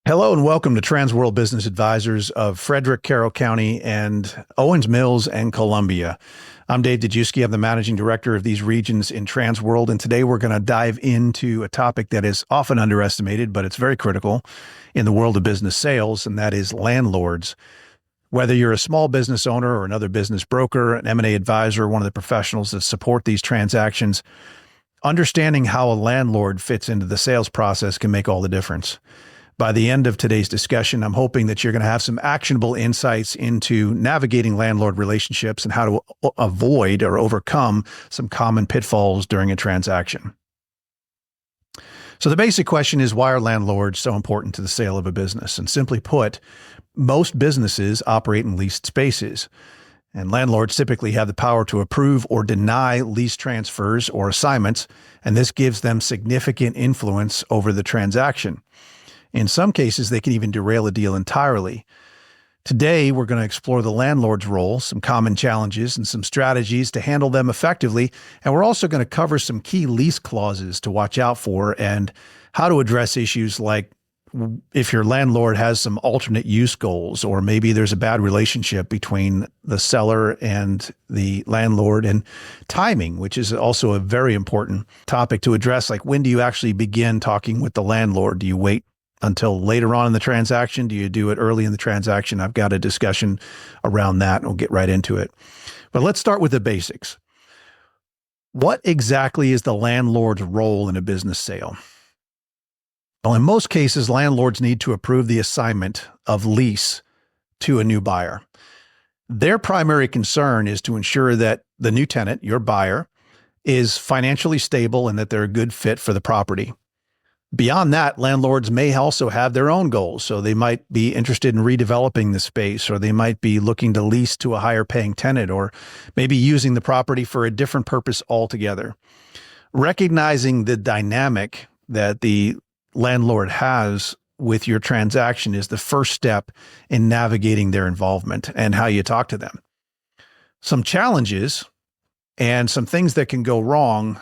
Hello and welcome to Transworld Business Advisors of Frederick, Carroll County, and Owings Mills and Columbia. I'm Dave Dejewski. I'm the managing director of these regions in Transworld, and today we're going to dive into a topic that is often underestimated, but it's very critical in the world of business sales, and that is landlords. Whether you're a small business owner or another business broker, an M&A advisor, one of the professionals that support these transactions, understanding how a landlord fits into the sales process can make all the difference. By the end of today's discussion, I'm hoping that you're going to have some actionable insights into navigating landlord relationships and how to avoid or overcome some common pitfalls during a transaction. So the basic question is, why are landlords so important to the sale of a business? And simply put, most businesses operate in leased spaces, and landlords typically have the power to approve or deny lease transfers or assignments, and this gives them significant influence over the transaction. In some cases, they can even derail a deal entirely. Today, we're going to explore the landlord's role, some common challenges, and some strategies to handle them effectively. And we're also going to cover some key lease clauses to watch out for and how to address issues like if your landlord has some alternate use goals, or maybe there's a bad relationship between the seller and the landlord, and timing, which is also a very important topic to address. Like, when do you actually begin talking with the landlord? Do you wait until later on in the transaction? Do you do it early in the transaction? I've got a discussion around that, and we'll get right into it. But let's start with the basics. What exactly is the landlord's role in a business sale? Well, in most cases, landlords need to approve the assignment of lease to a new buyer. Their primary concern is to ensure that the new tenant, your buyer, is financially stable and that they're a good fit for the property. Beyond that, landlords may also have their own goals. So they might be interested in redeveloping the space, or they might be looking to lease to a higher paying tenant, or maybe using the property for a different purpose altogether. Recognizing the dynamic that the landlord has with your transaction is the first step in navigating their involvement and how you talk to them. Some challenges and some things that can go wrong,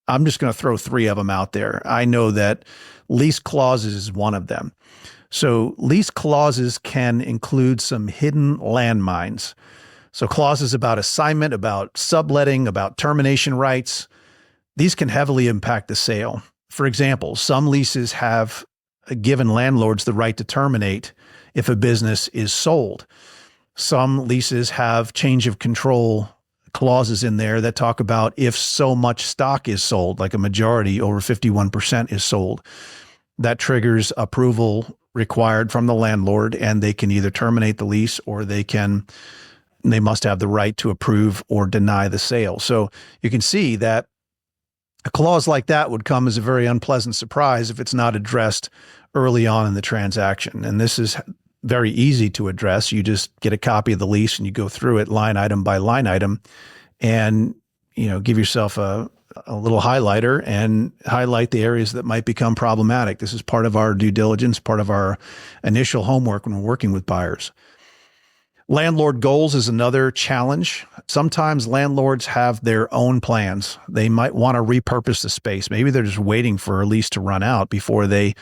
I'm just going to throw three of them out there. I know that lease clauses is one of them. So lease clauses can include some hidden landmines. So clauses about assignment, about subletting, about termination rights, these can heavily impact the sale. For example, some leases have given landlords the right to terminate if a business is sold. Some leases have change of control clauses in there that talk about if so much stock is sold, like a majority, over 51% is sold, that triggers approval required from the landlord, and they can either terminate the lease or they must have the right to approve or deny the sale. So you can see that a clause like that would come as a very unpleasant surprise if it's not addressed early on in the transaction. And this is very easy to address. You just get a copy of the lease and you go through it line item by line item, and give yourself a little highlighter and highlight the areas that might become problematic. This is part of our due diligence, part of our initial homework when we're working with buyers. Landlord goals is another challenge. Sometimes landlords have their own plans. They might want to repurpose the space. Maybe they're just waiting for a lease to run out before they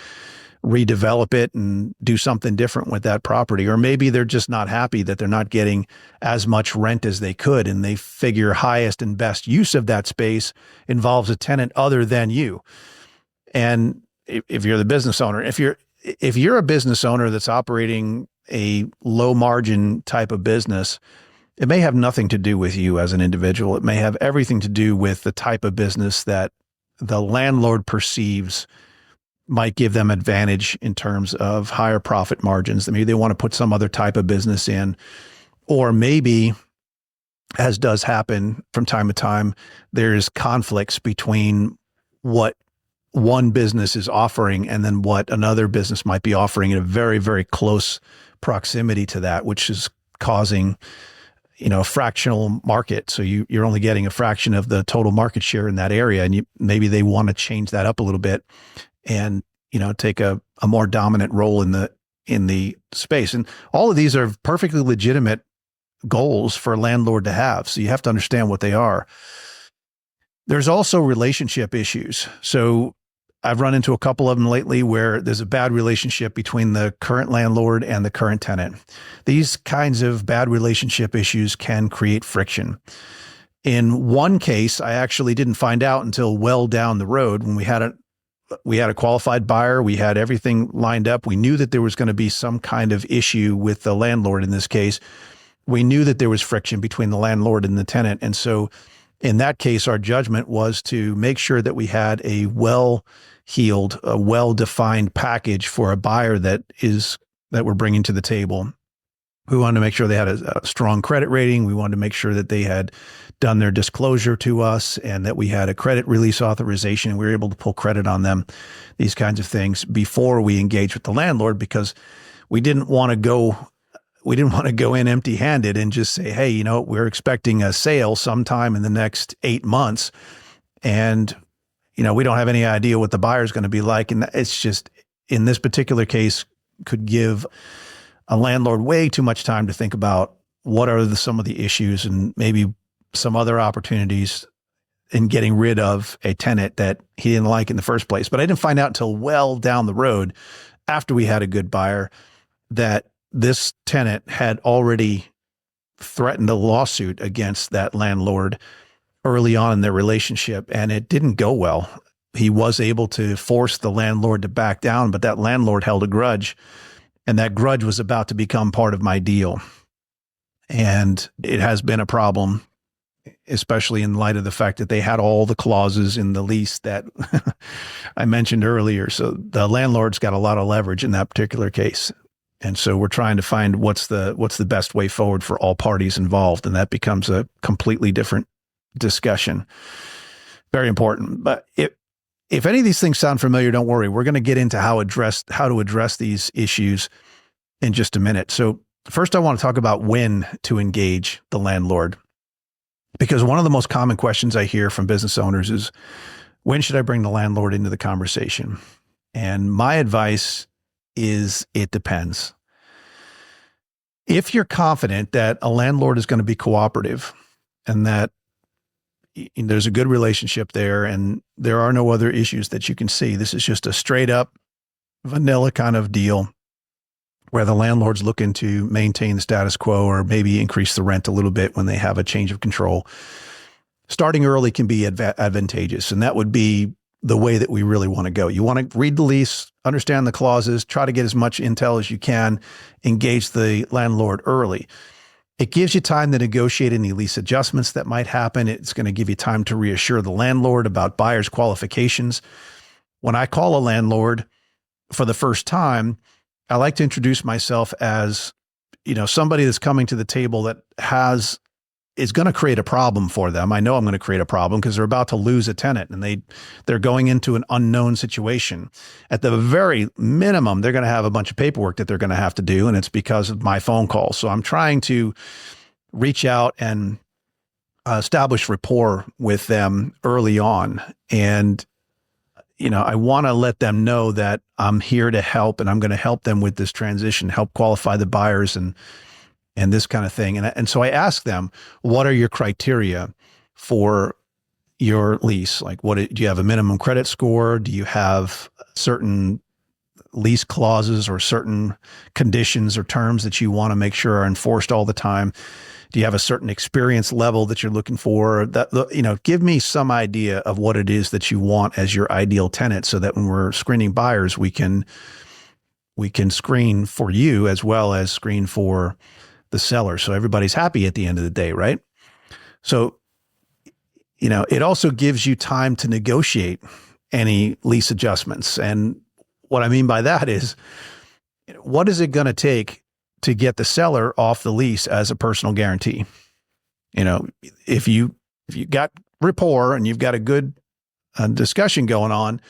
redevelop it and do something different with that property. Or maybe they're just not happy that they're not getting as much rent as they could, and they figure highest and best use of that space involves a tenant other than you. And if you're the business owner, if you're a business owner that's operating a low margin type of business, it may have nothing to do with you as an individual. It may have everything to do with the type of business that the landlord perceives might give them advantage in terms of higher profit margins. Maybe they want to put some other type of business in, or maybe, as does happen from time to time, there's conflicts between what one business is offering and then what another business might be offering in a very, very close proximity to that, which is causing a fractional market. So you're only getting a fraction of the total market share in that area. And maybe they want to change that up a little bit and, take a more dominant role in the space. And all of these are perfectly legitimate goals for a landlord to have. So you have to understand what they are. There's also relationship issues. So I've run into a couple of them lately where there's a bad relationship between the current landlord and the current tenant. These kinds of bad relationship issues can create friction. In one case, I actually didn't find out until well down the road when we had a qualified buyer. We had everything lined up. We knew that there was going to be some kind of issue with the landlord in this case. We knew that there was friction between the landlord and the tenant. And so in that case, our judgment was to make sure that we had a well-heeled, a well-defined package for a buyer that we're bringing to the table. We wanted to make sure they had a strong credit rating. We wanted to make sure that they had done their disclosure to us and that we had a credit release authorization. We were able to pull credit on them, these kinds of things before we engaged with the landlord, because we didn't want to go in empty-handed and just say, hey, we're expecting a sale sometime in the next 8 months. And, we don't have any idea what the buyer's going to be like. And it's just, in this particular case, could give a landlord way too much time to think about what are some of the issues and maybe some other opportunities in getting rid of a tenant that he didn't like in the first place. But I didn't find out until well down the road, after we had a good buyer, that this tenant had already threatened a lawsuit against that landlord early on in their relationship, and it didn't go well. He was able to force the landlord to back down, but that landlord held a grudge, and that grudge was about to become part of my deal. And it has been a problem, especially in light of the fact that they had all the clauses in the lease that I mentioned earlier. So the landlord's got a lot of leverage in that particular case. And so we're trying to find what's the best way forward for all parties involved. And that becomes a completely different discussion. Very important. But if any of these things sound familiar, don't worry. We're going to get into how to address these issues in just a minute. So first, I want to talk about when to engage the landlord, because one of the most common questions I hear from business owners is, when should I bring the landlord into the conversation? And my advice is, it depends. If you're confident that a landlord is going to be cooperative and that there's a good relationship there and there are no other issues that you can see, this is just a straight up vanilla kind of deal where the landlord's looking to maintain the status quo or maybe increase the rent a little bit when they have a change of control, starting early can be advantageous. And that would be the way that we really want to go. You want to read the lease, understand the clauses, try to get as much intel as you can, engage the landlord early. It gives you time to negotiate any lease adjustments that might happen. It's going to give you time to reassure the landlord about buyer's qualifications. When I call a landlord for the first time, I like to introduce myself as, somebody that's coming to the table that is going to create a problem for them. I know I'm going to create a problem because they're about to lose a tenant and they're going into an unknown situation. At the very minimum, they're going to have a bunch of paperwork that they're going to have to do, and it's because of my phone call. So I'm trying to reach out and establish rapport with them early on. And I want to let them know that I'm here to help and I'm going to help them with this transition, help qualify the buyers and this kind of thing. And so I ask them, what are your criteria for your lease? Like, do you have a minimum credit score? Do you have certain lease clauses or certain conditions or terms that you want to make sure are enforced all the time? Do you have a certain experience level that you're looking for? Give me some idea of what it is that you want as your ideal tenant, so that when we're screening buyers, we can screen for you as well as screen for the seller. So everybody's happy at the end of the day, right? So, it also gives you time to negotiate any lease adjustments. And what I mean by that is, what is it going to take to get the seller off the lease as a personal guarantee? If you got rapport and you've got a good discussion going on,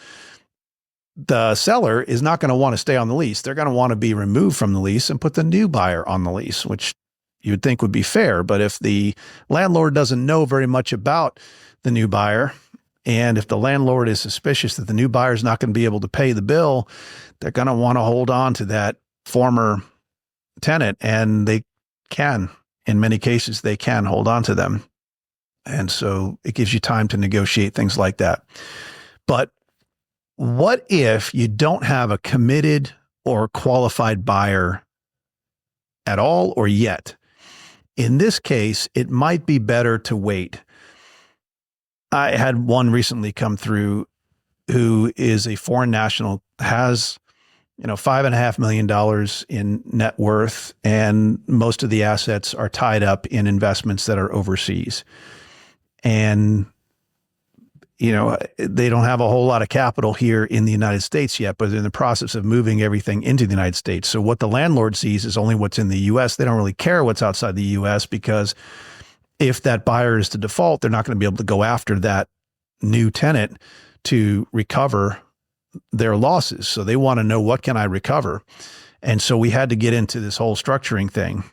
the seller is not going to want to stay on the lease. They're going to want to be removed from the lease and put the new buyer on the lease, which you would think would be fair. But if the landlord doesn't know very much about the new buyer, and if the landlord is suspicious that the new buyer is not going to be able to pay the bill, they're going to want to hold on to that former tenant, and they can, in many cases, they can hold on to them. And so it gives you time to negotiate things like that. But What if you don't have a committed or qualified buyer at all or yet? In this case, it might be better to wait. I had one recently come through who is a foreign national, has $5.5 million in net worth, and most of the assets are tied up in investments that are overseas. And they don't have a whole lot of capital here in the United States yet, but they're in the process of moving everything into the United States. So what the landlord sees is only what's in the U.S. They don't really care what's outside the U.S. because if that buyer is to default, they're not going to be able to go after that new tenant to recover their losses. So they want to know, what can I recover? And so we had to get into this whole structuring thing.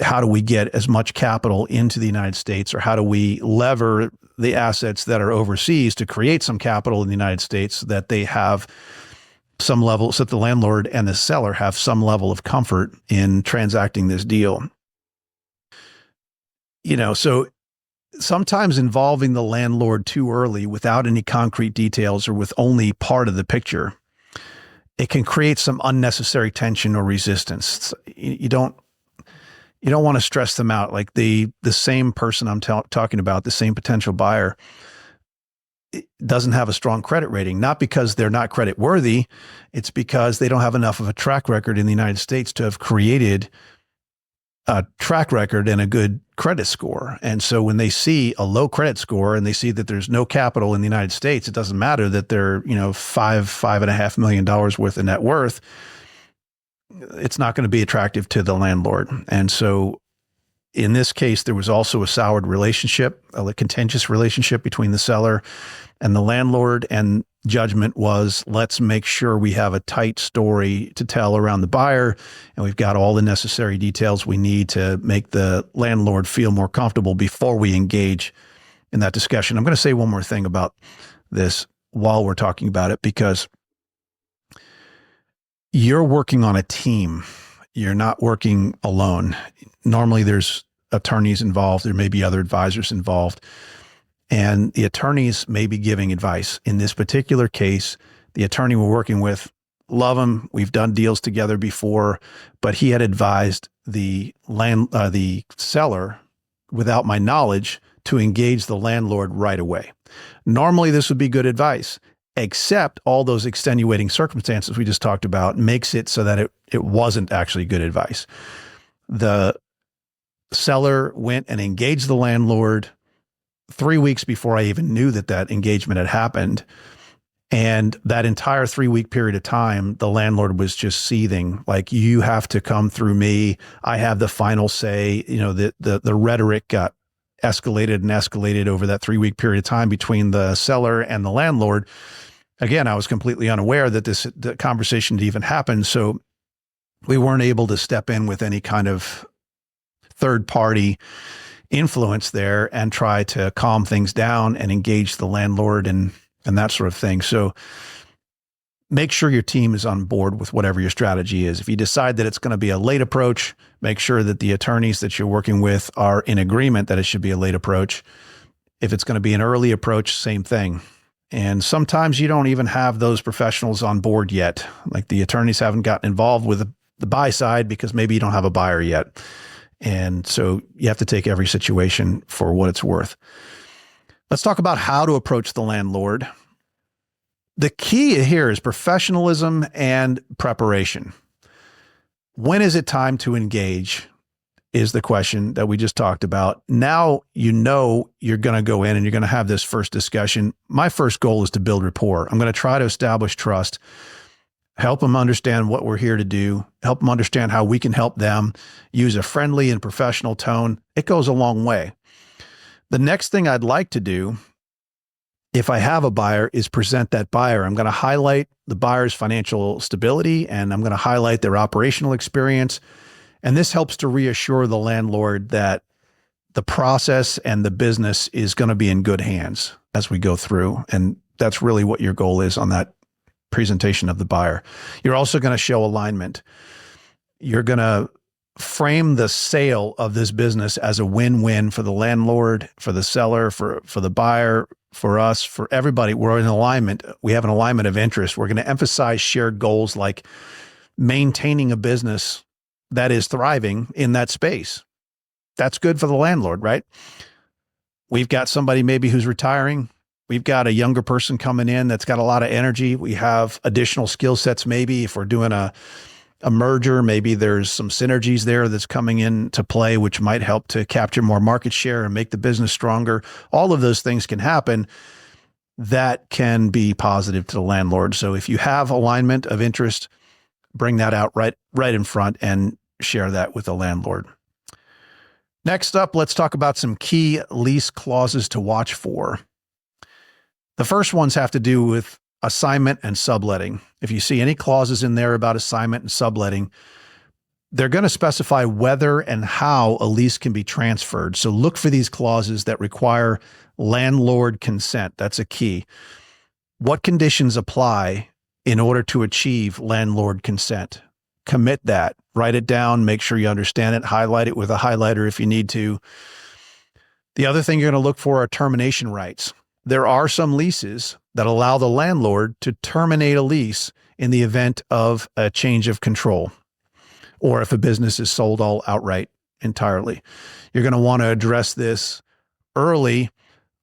How do we get as much capital into the United States, or how do we lever the assets that are overseas to create some capital in the United States so that they have some level, so that the landlord and the seller have some level of comfort in transacting this deal. So sometimes involving the landlord too early without any concrete details or with only part of the picture, it can create some unnecessary tension or resistance. You don't want to stress them out. Like the same person I'm talking about, the same potential buyer, doesn't have a strong credit rating, not because they're not credit worthy. It's because they don't have enough of a track record in the United States to have created a track record and a good credit score. And so when they see a low credit score and they see that there's no capital in the United States, it doesn't matter that they're, $5.5 million worth of net worth. It's not going to be attractive to the landlord. And so in this case, there was also a soured relationship, a contentious relationship between the seller and the landlord. And judgment was, let's make sure we have a tight story to tell around the buyer, and we've got all the necessary details we need to make the landlord feel more comfortable before we engage in that discussion. I'm going to say one more thing about this while we're talking about it, because you're working on a team. You're not working alone. Normally there's attorneys involved. There may be other advisors involved. And the attorneys may be giving advice. In this particular case, the attorney we're working with, love him. We've done deals together before, but he had advised the seller, without my knowledge, to engage the landlord right away. Normally this would be good advice, except all those extenuating circumstances we just talked about makes it so that it wasn't actually good advice. The seller went and engaged the landlord 3 weeks before I even knew that engagement had happened. And that entire 3-week period of time, the landlord was just seething, like, you have to come through me. I have the final say. The rhetoric got escalated over that 3-week period of time between the seller and the landlord. Again, I was completely unaware that the conversation had even happened. So we weren't able to step in with any kind of third party influence there and try to calm things down and engage the landlord and that sort of thing. So make sure your team is on board with whatever your strategy is. If you decide that it's going to be a late approach, make sure that the attorneys that you're working with are in agreement that it should be a late approach. If it's going to be an early approach, same thing. And sometimes you don't even have those professionals on board yet. Like the attorneys haven't gotten involved with the buy side because maybe you don't have a buyer yet. And so you have to take every situation for what it's worth. Let's talk about how to approach the landlord. The key here is professionalism and preparation. When is it time to engage is the question that we just talked about. Now you're going to go in and you're going to have this first discussion. My first goal is to build rapport. I'm going to try to establish trust, help them understand what we're here to do, help them understand how we can help them, use a friendly and professional tone. It goes a long way. The next thing I'd like to do, if I have a buyer, is present that buyer. I'm going to highlight the buyer's financial stability, and I'm going to highlight their operational experience. And this helps to reassure the landlord that the process and the business is going to be in good hands as we go through. And that's really what your goal is on that presentation of the buyer. You're also going to show alignment. You're going to frame the sale of this business as a win-win for the landlord, for the seller, for the buyer, for us, for everybody. We're in alignment. We have an alignment of interest. We're going to emphasize shared goals like maintaining a business that is thriving in that space. That's good for the landlord, right? We've got somebody maybe who's retiring. We've got a younger person coming in that's got a lot of energy. We have additional skill sets. Maybe if we're doing a merger, maybe there's some synergies there that's coming into play, which might help to capture more market share and make the business stronger. All of those things can happen that can be positive to the landlord. So if you have alignment of interest, bring that out right in front and share that with the landlord. Next up, let's talk about some key lease clauses to watch for. The first ones have to do with assignment and subletting. If you see any clauses in there about assignment and subletting, they're going to specify whether and how a lease can be transferred. So look for these clauses that require landlord consent. That's a key. What conditions apply in order to achieve landlord consent? Commit that. Write it down. Make sure you understand it. Highlight it with a highlighter if you need to. The other thing you're going to look for are termination rights. There are some leases that allow the landlord to terminate a lease in the event of a change of control, or if a business is sold all outright entirely. You're going to want to address this early,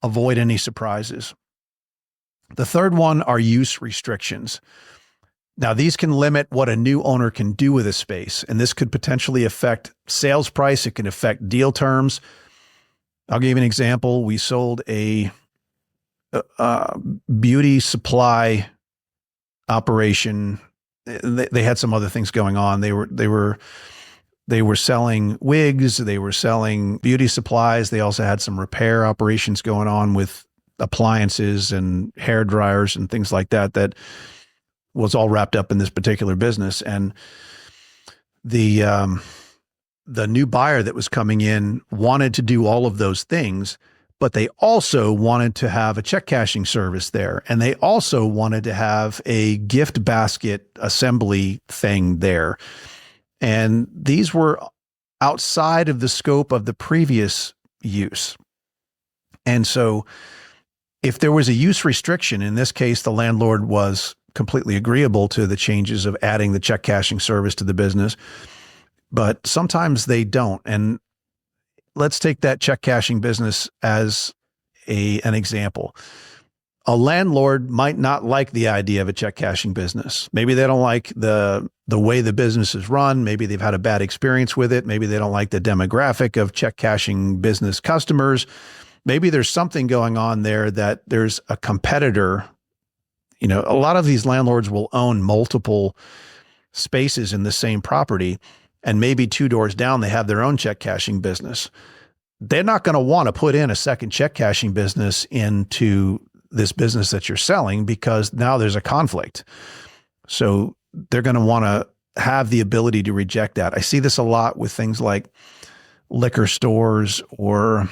avoid any surprises. The third one are use restrictions. Now, these can limit what a new owner can do with a space, and this could potentially affect sales price. It can affect deal terms. I'll give you an example. We sold a beauty supply operation. They had some other things going on. They were selling wigs. They were selling beauty supplies. They also had some repair operations going on with appliances and hair dryers and things like that. That was all wrapped up in this particular business. And the new buyer that was coming in wanted to do all of those things, but they also wanted to have a check cashing service there. And they also wanted to have a gift basket assembly thing there. And these were outside of the scope of the previous use. And so if there was a use restriction, in this case, the landlord was completely agreeable to the changes of adding the check cashing service to the business, but sometimes they don't. And let's take that check cashing business as an example. A landlord might not like the idea of a check cashing business. Maybe they don't like the way the business is run. Maybe they've had a bad experience with it. Maybe they don't like the demographic of check cashing business customers. Maybe there's something going on there that there's a competitor. You know, a lot of these landlords will own multiple spaces in the same property, and maybe 2 doors down, they have their own check cashing business. They're not going to want to put in a second check cashing business into this business that you're selling because now there's a conflict. So they're going to want to have the ability to reject that. I see this a lot with things like liquor stores or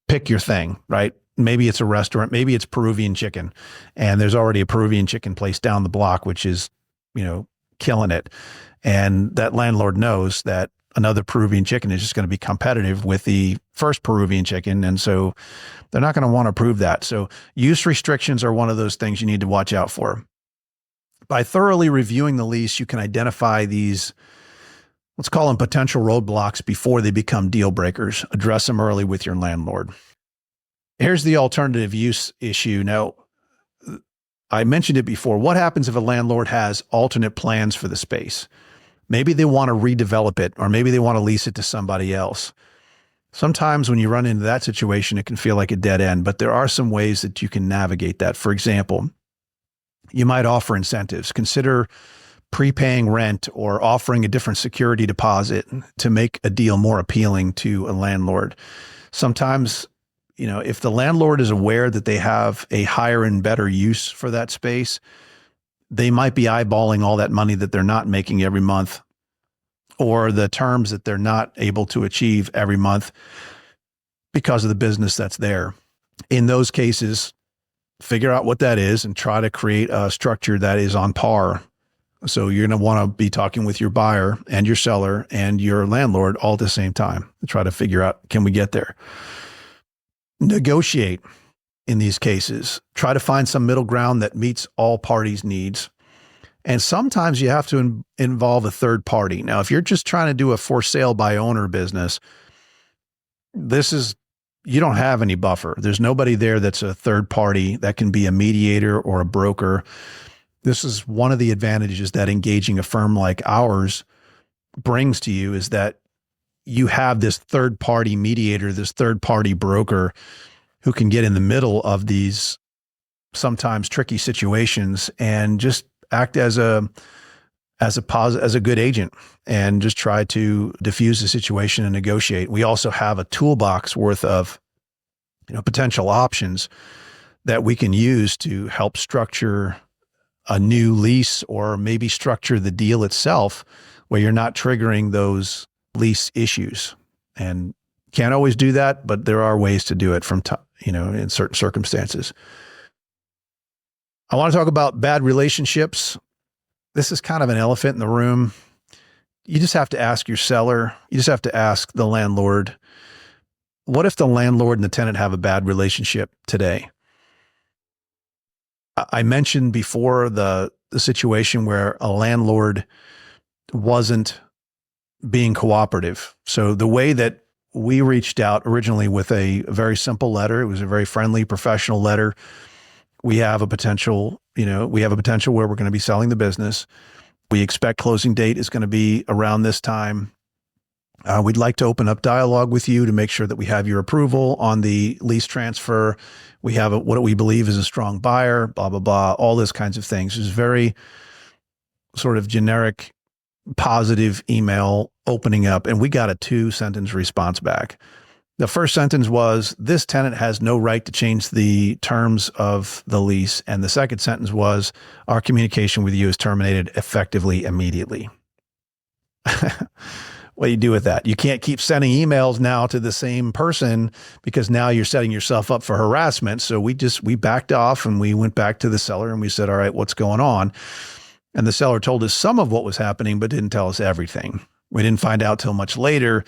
pick your thing, right? Maybe it's a restaurant, maybe it's Peruvian chicken, and there's already a Peruvian chicken place down the block, which is, killing it. And that landlord knows that another Peruvian chicken is just going to be competitive with the first Peruvian chicken. And so they're not going to want to approve that. So use restrictions are one of those things you need to watch out for. By thoroughly reviewing the lease, you can identify these, let's call them potential roadblocks before they become deal breakers. Address them early with your landlord. Here's the alternative use issue. Now, I mentioned it before. What happens if a landlord has alternate plans for the space? Maybe they want to redevelop it, or maybe they want to lease it to somebody else. Sometimes when you run into that situation, it can feel like a dead end, but there are some ways that you can navigate that. For example, you might offer incentives. Consider prepaying rent or offering a different security deposit to make a deal more appealing to a landlord. Sometimes, if the landlord is aware that they have a higher and better use for that space, they might be eyeballing all that money that they're not making every month, or the terms that they're not able to achieve every month because of the business that's there. In those cases, figure out what that is and try to create a structure that is on par So you're going to want to be talking with your buyer and your seller and your landlord all at the same time to try to figure out, can we get there? Negotiate in these cases. Try to find some middle ground that meets all parties' needs. And sometimes you have to involve a third party. Now, if you're just trying to do a for sale by owner business, you don't have any buffer. There's nobody there that's a third party that can be a mediator or a broker. This is one of the advantages that engaging a firm like ours brings to you, is that you have this third party mediator, this third party broker who can get in the middle of these sometimes tricky situations and just act as a good agent and just try to diffuse the situation and negotiate. We also have a toolbox worth of, potential options that we can use to help structure a new lease, or maybe structure the deal itself where you're not triggering those lease issues. And can't always do that, but there are ways to do it in certain circumstances. I want to talk about bad relationships. This is kind of an elephant in the room. You just have to ask your seller. You just have to ask the landlord, what if the landlord and the tenant have a bad relationship today? I mentioned before the situation where a landlord wasn't being cooperative. So the way that we reached out originally with a very simple letter, it was a very friendly, professional letter. We have a potential where we're going to be selling the business. We expect closing date is going to be around this time. We'd like to open up dialogue with you to make sure that we have your approval on the lease transfer. We have what we believe is a strong buyer, blah, blah, blah, all those kinds of things. It's very sort of generic, positive email opening up. And we got a 2-sentence response back. The first sentence was, this tenant has no right to change the terms of the lease. And the second sentence was, our communication with you is terminated effectively immediately. What do you do with that? You can't keep sending emails now to the same person, because now you're setting yourself up for harassment. So we backed off and we went back to the seller and we said, all right, what's going on? And the seller told us some of what was happening, but didn't tell us everything. We didn't find out till much later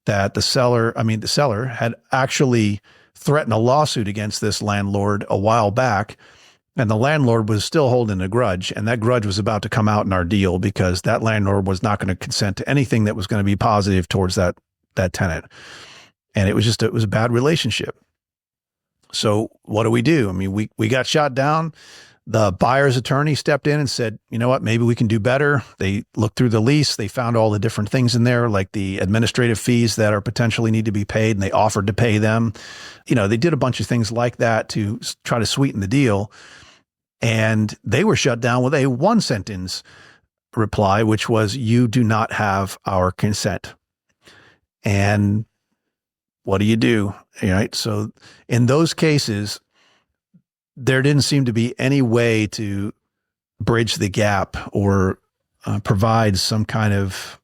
that the seller had actually threatened a lawsuit against this landlord a while back. And the landlord was still holding a grudge, and that grudge was about to come out in our deal, because that landlord was not going to consent to anything that was going to be positive towards that tenant. And it was a bad relationship. So what do? We got shot down. The buyer's attorney stepped in and said, you know what, maybe we can do better. They looked through the lease. They found all the different things in there, like the administrative fees that are potentially need to be paid, and they offered to pay them. They did a bunch of things like that to try to sweeten the deal. And they were shut down with a 1-sentence reply, which was, you do not have our consent. And what do you do? All right. So in those cases, there didn't seem to be any way to bridge the gap or provide some kind of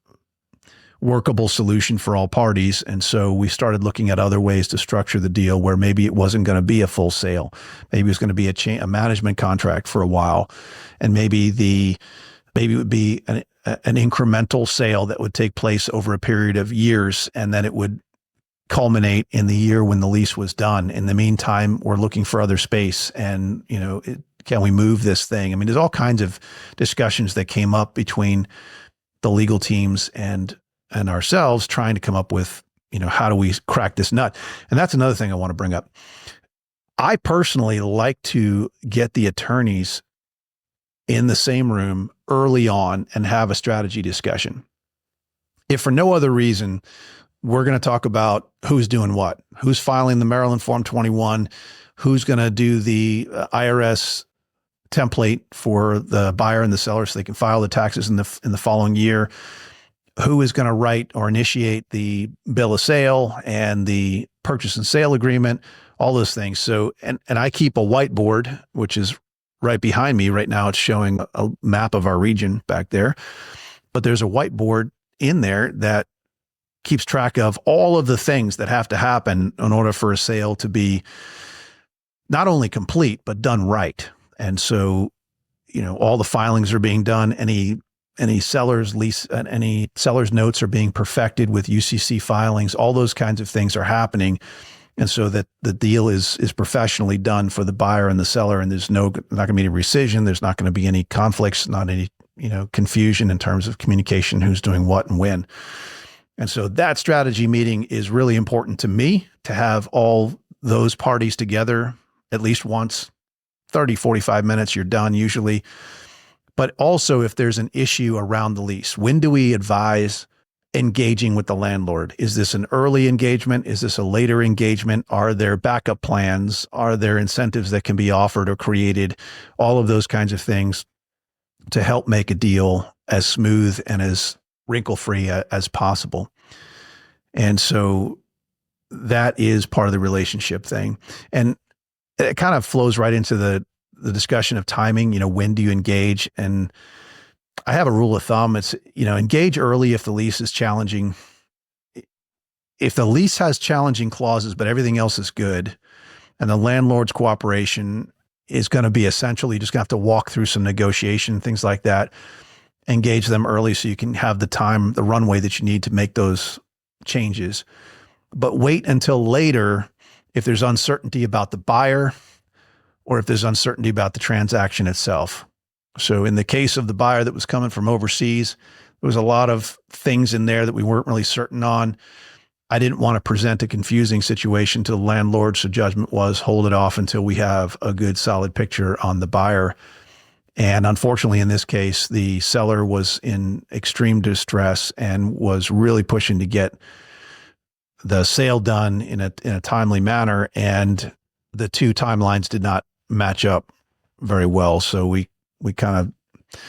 workable solution for all parties. And so we started looking at other ways to structure the deal where maybe it wasn't going to be a full sale. Maybe it was going to be a management contract for a while. And maybe it would be an incremental sale that would take place over a period of years. And then it would culminate in the year when the lease was done. In the meantime, we're looking for other space, and, can we move this thing? There's all kinds of discussions that came up between the legal teams and ourselves, trying to come up with, how do we crack this nut? And that's another thing I want to bring up. I personally like to get the attorneys in the same room early on and have a strategy discussion. If for no other reason, we're going to talk about who's doing what, who's filing the Maryland Form 21, who's going to do the IRS template for the buyer and the seller so they can file the taxes in the following year, who is going to write or initiate the bill of sale and the purchase and sale agreement, all those things. So, and I keep a whiteboard, which is right behind me right now. It's showing a map of our region back there, but there's a whiteboard in there that keeps track of all of the things that have to happen in order for a sale to be not only complete, but done right. And so all the filings are being done. Any seller's lease and any seller's notes are being perfected with UCC filings. All those kinds of things are happening. And so that the deal is professionally done for the buyer and the seller. And there's not going to be any rescission. There's not going to be any conflicts, not any, confusion in terms of communication, who's doing what and when. And so that strategy meeting is really important to me, to have all those parties together at least once, 30, 45 minutes, you're done usually. But also if there's an issue around the lease, when do we advise engaging with the landlord? Is this an early engagement? Is this a later engagement? Are there backup plans? Are there incentives that can be offered or created? All of those kinds of things to help make a deal as smooth and as wrinkle-free as possible. And so that is part of the relationship thing. And it kind of flows right into the discussion of timing. When do you engage? And I have a rule of thumb. It's, engage early if the lease is challenging. If the lease has challenging clauses, but everything else is good, and the landlord's cooperation is going to be essential, you just have to walk through some negotiation, things like that. Engage them early so you can have the time, the runway that you need to make those changes. But wait until later if there's uncertainty about the buyer or if there's uncertainty about the transaction itself. So in the case of the buyer that was coming from overseas, there was a lot of things in there that we weren't really certain on. I didn't want to present a confusing situation to the landlord, so judgment was hold it off until we have a good solid picture on the buyer. And unfortunately, in this case, the seller was in extreme distress and was really pushing to get the sale done in a timely manner. And the two timelines did not match up very well. So we kind of,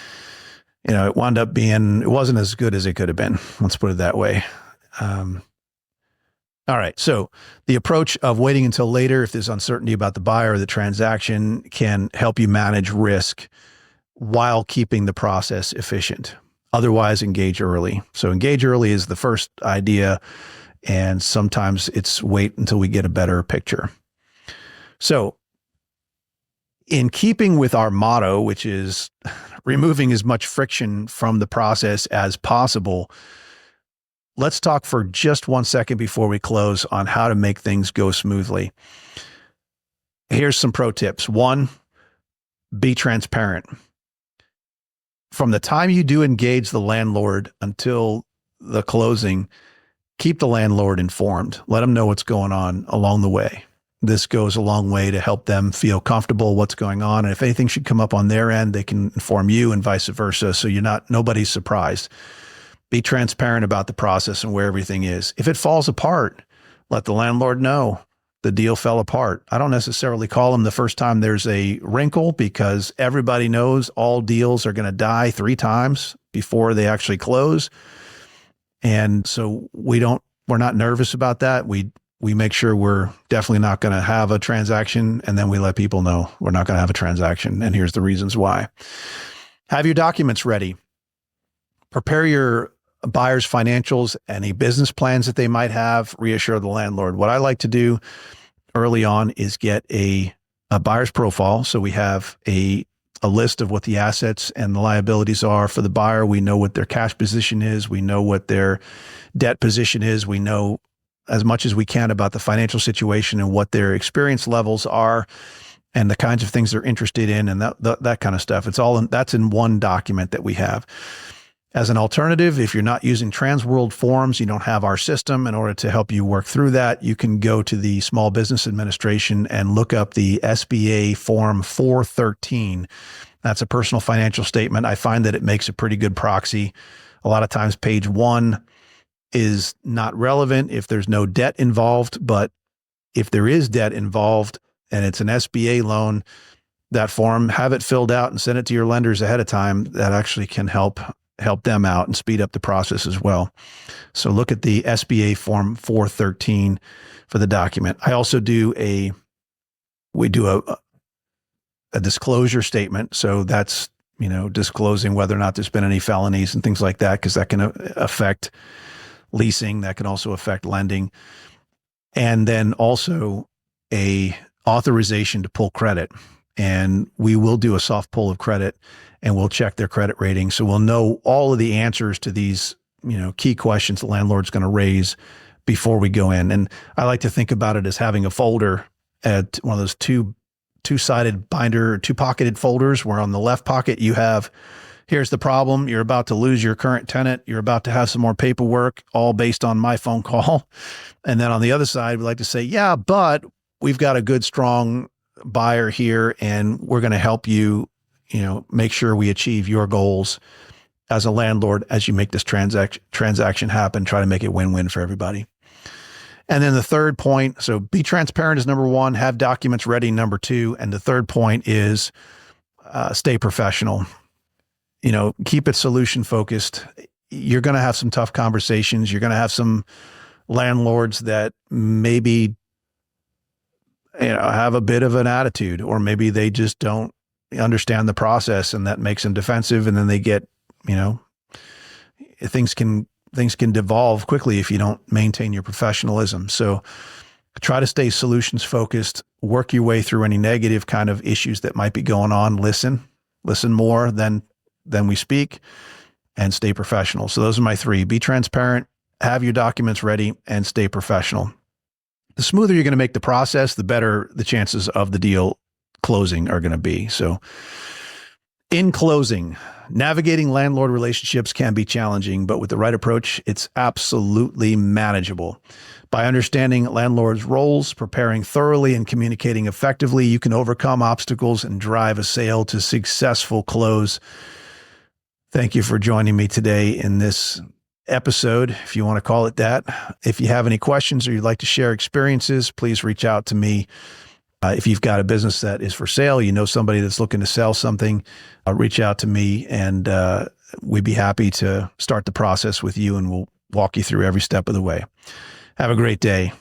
it wound up being, it wasn't as good as it could have been. Let's put it that way. All right. So the approach of waiting until later, if there's uncertainty about the buyer or the transaction, can help you manage risk while keeping the process efficient. Otherwise, engage early. So engage early is the first idea. And sometimes it's wait until we get a better picture. So in keeping with our motto, which is removing as much friction from the process as possible, let's talk for just 1 second before we close on how to make things go smoothly. Here's some pro tips. 1, be transparent. From the time you do engage the landlord until the closing, keep the landlord informed. Let them know what's going on along the way. This goes a long way to help them feel comfortable what's going on. And if anything should come up on their end, they can inform you and vice versa. So nobody's surprised. Be transparent about the process and where everything is. If it falls apart, let the landlord know the deal fell apart. I don't necessarily call them the first time there's a wrinkle, because everybody knows all deals are going to die 3 times before they actually close. And so we're not nervous about that. We make sure we're definitely not going to have a transaction, and then we let people know we're not going to have a transaction, and here's the reasons why. Have your documents ready. Prepare your buyer's financials, any business plans that they might have. Reassure the landlord. What I like to do early on is get a buyer's profile. So we have a list of what the assets and the liabilities are for the buyer. We know what their cash position is. We know what their debt position is. We know as much as we can about the financial situation and what their experience levels are and the kinds of things they're interested in and that kind of stuff. That's in one document that we have. As an alternative, if you're not using Transworld forms, you don't have our system, in order to help you work through that, you can go to the Small Business Administration and look up the SBA Form 413. That's a personal financial statement. I find that it makes a pretty good proxy. A lot of times page 1 is not relevant if there's no debt involved, but if there is debt involved and it's an SBA loan, that form, have it filled out and send it to your lenders ahead of time. That actually can help them out and speed up the process as well. So look at the SBA Form 413 for the document. I also do a disclosure statement. So that's, disclosing whether or not there's been any felonies and things like that, because that can affect leasing. That can also affect lending. And then also a authorization to pull credit. and we will do a soft pull of credit, and we'll check their credit rating. So we'll know all of the answers to these, key questions the landlord's going to raise before we go in. And I like to think about it as having a folder at one of those two-sided binder, two-pocketed folders, where on the left pocket you have, here's the problem. You're about to lose your current tenant. You're about to have some more paperwork, all based on my phone call. And then on the other side, we like to say, yeah, but we've got a good, strong buyer here, and we're going to help you, make sure we achieve your goals as a landlord as you make this transaction happen. Try to make it win-win for everybody. And then the third point, so be transparent is number one, have documents ready, number two. And the third point is stay professional. Keep it solution focused. You're going to have some tough conversations. You're going to have some landlords that maybe, have a bit of an attitude, or maybe they just don't understand the process, and that makes them defensive. And then they get, things can devolve quickly if you don't maintain your professionalism. So try to stay solutions focused, work your way through any negative kind of issues that might be going on. Listen more than we speak, and stay professional. So those are my three: be transparent, have your documents ready, and stay professional. The smoother you're going to make the process, the better the chances of the deal closing are going to be. So in closing, navigating landlord relationships can be challenging, but with the right approach, it's absolutely manageable. By understanding landlords' roles, preparing thoroughly, and communicating effectively, you can overcome obstacles and drive a sale to successful close. Thank you for joining me today in this episode, if you want to call it that. If you have any questions or you'd like to share experiences, please reach out to me. If you've got a business that is for sale, somebody that's looking to sell something, reach out to me, and we'd be happy to start the process with you, and we'll walk you through every step of the way. Have a great day.